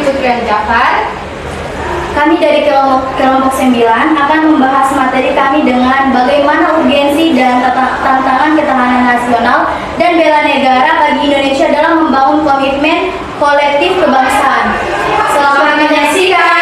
Putri Jafar. Kami dari kelompok 9 akan membahas materi kami dengan bagaimana urgensi dan tantangan ketahanan nasional dan bela negara bagi Indonesia dalam membangun komitmen kolektif kebangsaan. Selamat menyaksikan.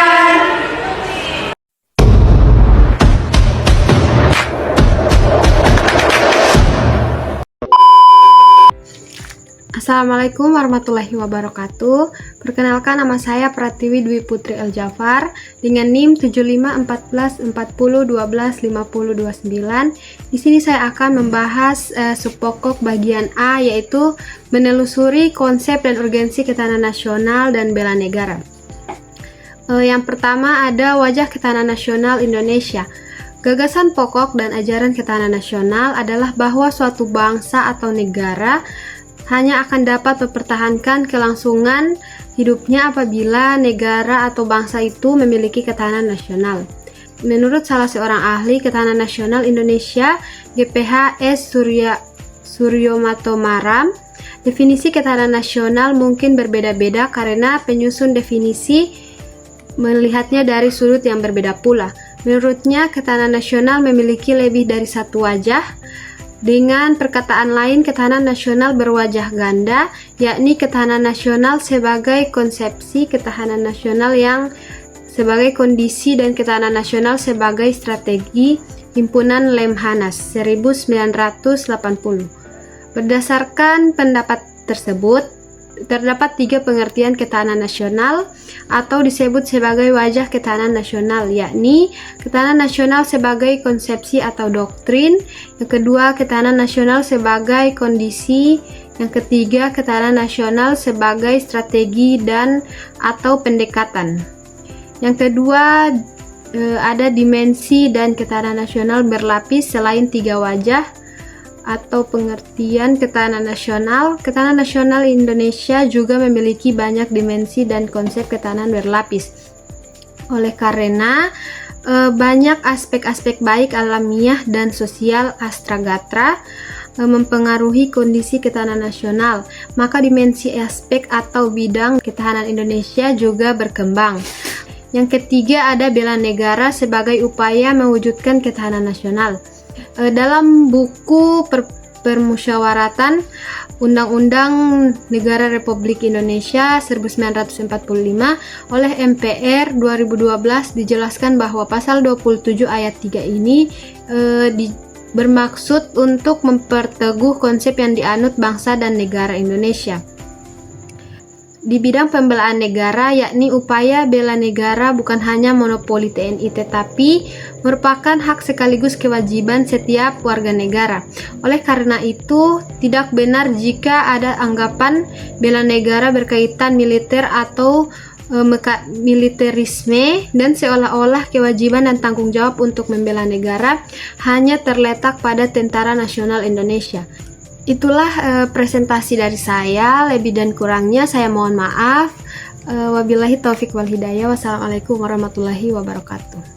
Assalamualaikum warahmatullahi wabarakatuh. Perkenalkan, nama saya Pratiwi Dwi Putri El Jafar dengan NIM 751440125029. Di sini saya akan membahas subpokok bagian A, yaitu menelusuri konsep dan urgensi ketahanan nasional dan bela negara. Yang pertama ada wajah ketahanan nasional Indonesia. Gagasan pokok dan ajaran ketahanan nasional adalah bahwa suatu bangsa atau negara hanya akan dapat mempertahankan kelangsungan hidupnya apabila negara atau bangsa itu memiliki ketahanan nasional. Menurut salah seorang ahli ketahanan nasional Indonesia, GPH S. Suryomato-Maram, definisi ketahanan nasional mungkin berbeda-beda karena penyusun definisi melihatnya dari sudut yang berbeda pula. Menurutnya, ketahanan nasional memiliki lebih dari satu wajah. Dengan perkataan lain, ketahanan nasional berwajah ganda, yakni ketahanan nasional sebagai konsepsi ketahanan nasional yang sebagai kondisi dan ketahanan nasional sebagai strategi. Himpunan Lemhanas 1980. Berdasarkan pendapat tersebut, terdapat 3 pengertian ketahanan nasional atau disebut sebagai wajah ketahanan nasional, yakni ketahanan nasional sebagai konsepsi atau doktrin, yang kedua ketahanan nasional sebagai kondisi, yang ketiga ketahanan nasional sebagai strategi dan atau pendekatan. Yang kedua ada dimensi dan ketahanan nasional berlapis selain 3 wajah atau pengertian ketahanan nasional. Ketahanan nasional Indonesia juga memiliki banyak dimensi dan konsep ketahanan berlapis. Oleh karena banyak aspek-aspek baik alamiah dan sosial astragatra mempengaruhi kondisi ketahanan nasional, maka dimensi aspek atau bidang ketahanan Indonesia juga berkembang. Yang ketiga ada bela negara sebagai upaya mewujudkan ketahanan nasional. Dalam buku Permusyawaratan Undang-Undang Negara Republik Indonesia 1945 oleh MPR 2012 dijelaskan bahwa pasal 27 ayat 3 ini bermaksud untuk memperteguh konsep yang dianut bangsa dan negara Indonesia. Di bidang pembelaan negara, yakni upaya bela negara bukan hanya monopoli TNI tetapi merupakan hak sekaligus kewajiban setiap warga negara. Oleh karena itu, tidak benar jika ada anggapan bela negara berkaitan militer atau militerisme dan seolah-olah kewajiban dan tanggung jawab untuk membela negara hanya terletak pada Tentara Nasional Indonesia. Itulah presentasi dari saya, lebih dan kurangnya saya mohon maaf. Wabillahi taufik wal hidayah. Wassalamualaikum warahmatullahi wabarakatuh.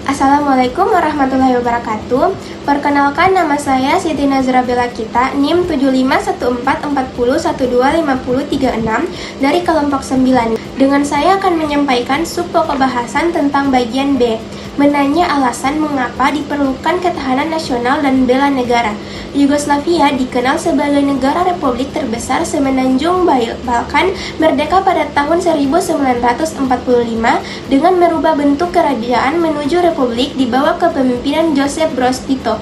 Assalamualaikum warahmatullahi wabarakatuh. Perkenalkan, nama saya Siti Nazra Bella Kita, NIM 751440125036 dari kelompok 9. Dengan saya akan menyampaikan subpokok bahasan tentang bagian B, menanya alasan mengapa diperlukan ketahanan nasional dan bela negara. Yugoslavia dikenal sebagai negara republik terbesar semenanjung Balkan, merdeka pada tahun 1945 dengan merubah bentuk kerajaan menuju republik di bawah kepemimpinan Josip Broz Tito.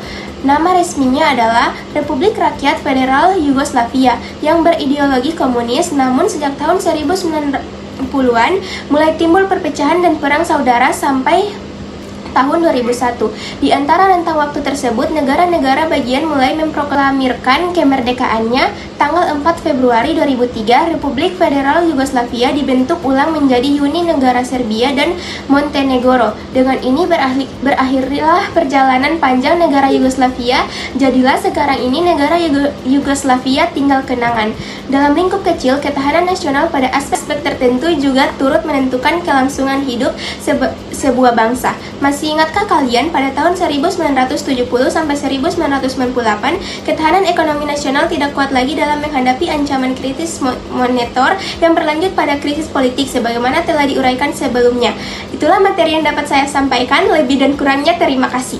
Nama resminya adalah Republik Rakyat Federal Yugoslavia yang berideologi komunis, namun sejak tahun 1990-an mulai timbul perpecahan dan perang saudara sampai tahun 2001. Di antara rentang waktu tersebut, negara-negara bagian mulai memproklamirkan kemerdekaannya. Tanggal 4 Februari 2003, Republik Federal Yugoslavia dibentuk ulang menjadi Uni Negara Serbia dan Montenegro. Dengan ini berakhirlah perjalanan panjang negara Yugoslavia. Jadilah sekarang ini negara Yugoslavia tinggal kenangan. Dalam lingkup kecil, ketahanan nasional pada aspek tertentu juga turut menentukan kelangsungan hidup sebuah bangsa. Masih ingatkah kalian pada tahun 1970 sampai 1998, ketahanan ekonomi nasional tidak kuat lagi dalam menghadapi ancaman krisis moneter yang berlanjut pada krisis politik sebagaimana telah diuraikan sebelumnya. Itulah materi yang dapat saya sampaikan, lebih dan kurangnya terima kasih.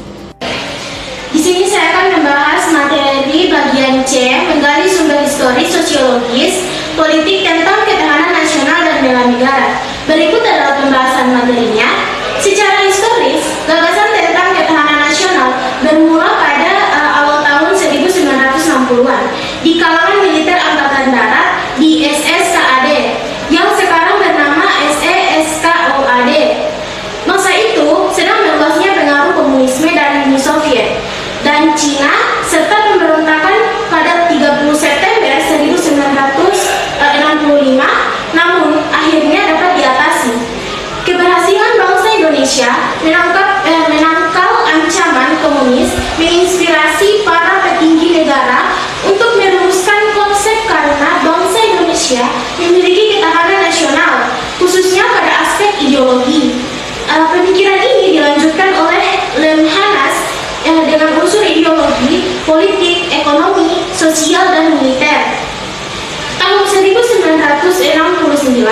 Di sini saya akan membahas materi bagian C, menggali sumber historis, sosiologis, politik tentang ketahanan nasional dan bela negara. Berikut adalah pembahasan materinya. Secara historis, gagasan tentang ketahanan nasional bermula pada awal tahun 1960-an di kalangan militer Angkatan Darat di SSKAD yang sekarang bernama SESKOAD. Masa itu sedang meluasnya pengaruh komunisme dari Uni Soviet dan Cina serta pemberontakan pada 30 September 1965, namun akhirnya dapat diatasi. Keberhasilan bangsa Indonesia menangkal ancaman komunis menginspirasi para petinggi negara untuk merumuskan konsep karena bangsa Indonesia memiliki ketahanan nasional, khususnya pada aspek ideologi. Pemikiran ini dilanjutkan oleh Lemhanas dengan unsur ideologi, politik, ekonomi, sosial, dan militer. Tahun 1969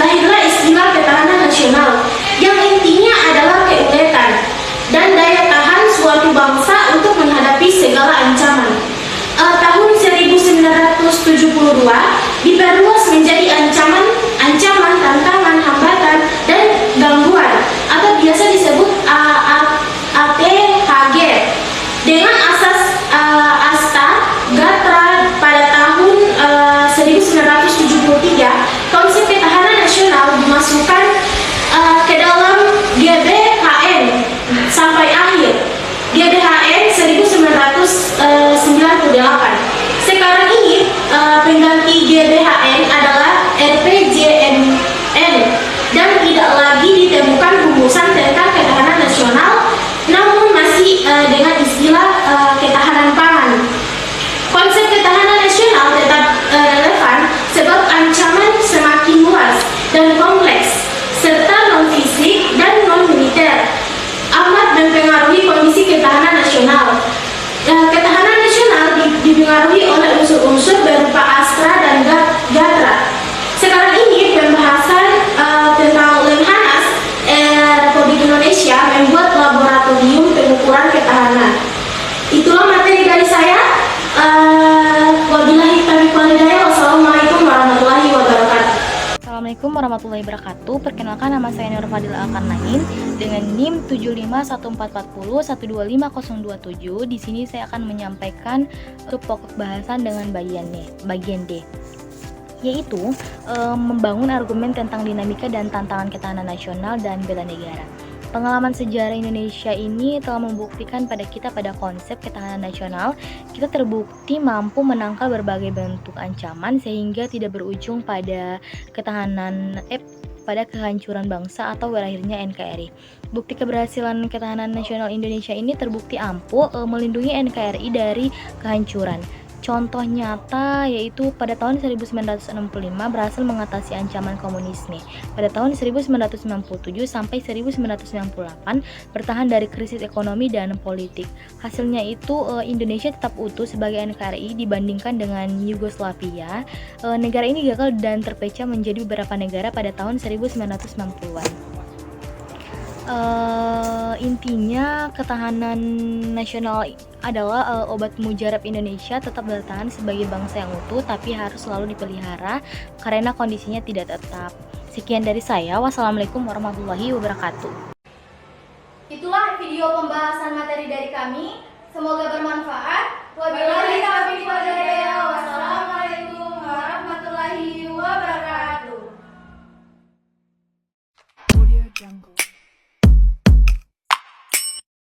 lahirlah istilah ketahanan nasional yang intinya adalah keuletan dan daya tahan suatu bangsa untuk menghadapi segala ancaman. Tahun 1972 diperluas menjadi ancaman, tantangan, hambatan, dan gangguan atau biasa disebut ATHG dengan asas Asta Gatra pada tahun 1973. Konsep ketahanan nasional dimasukkan ke dalam GBHN sampai akhir GBHN 1998. Sekarang ini pengganti GBHN adalah RPJMN dan tidak lagi ditemukan rumusan tentang ketahanan nasional, namun masih dengan istilah ketahanan pangan. Konsep ketahanan nasional tetap relevan sebab ancaman semakin luas dan kompleks serta non-fisik dan non-militer amat mempengaruhi kondisi ketahanan nasional. Ketahanan nasional dipengaruhi oleh unsur-unsur berupa Astra dan Gatra. Sekarang ini pembahasan tentang Lemhanas Republik Indonesia membuat laboratorium pengukuran ketahanan. Itulah materi dari saya. Wabillahi taufiq wal hidayah. Wassalamualaikum warahmatullahi wabarakatuh. Assalamualaikum warahmatullahi wabarakatuh. Perkenalkan, nama saya Nur Fadil Alkarnain dengan NIM 751440125027. Di sini saya akan menyampaikan pokok bahasan dengan bagian D, yaitu membangun argumen tentang dinamika dan tantangan ketahanan nasional dan bela negara. Pengalaman sejarah Indonesia ini telah membuktikan pada kita pada konsep ketahanan nasional, kita terbukti mampu menangkal berbagai bentuk ancaman sehingga tidak berujung pada pada kehancuran bangsa atau berakhirnya NKRI. Bukti keberhasilan ketahanan nasional Indonesia ini terbukti ampuh melindungi NKRI dari kehancuran. Contoh nyata yaitu pada tahun 1965 berhasil mengatasi ancaman komunisme. Pada tahun 1997 sampai 1998 bertahan dari krisis ekonomi dan politik. Hasilnya itu Indonesia tetap utuh sebagai NKRI dibandingkan dengan Yugoslavia. Negara ini gagal dan terpecah menjadi beberapa negara pada tahun 1990-an. Intinya ketahanan nasional adalah obat mujarab Indonesia tetap bertahan sebagai bangsa yang utuh, tapi harus selalu dipelihara karena kondisinya tidak tetap. Sekian dari saya. Wassalamualaikum warahmatullahi wabarakatuh. Itulah video pembahasan materi dari kami. Semoga bermanfaat. Wabillahi taufiq wal hidayah.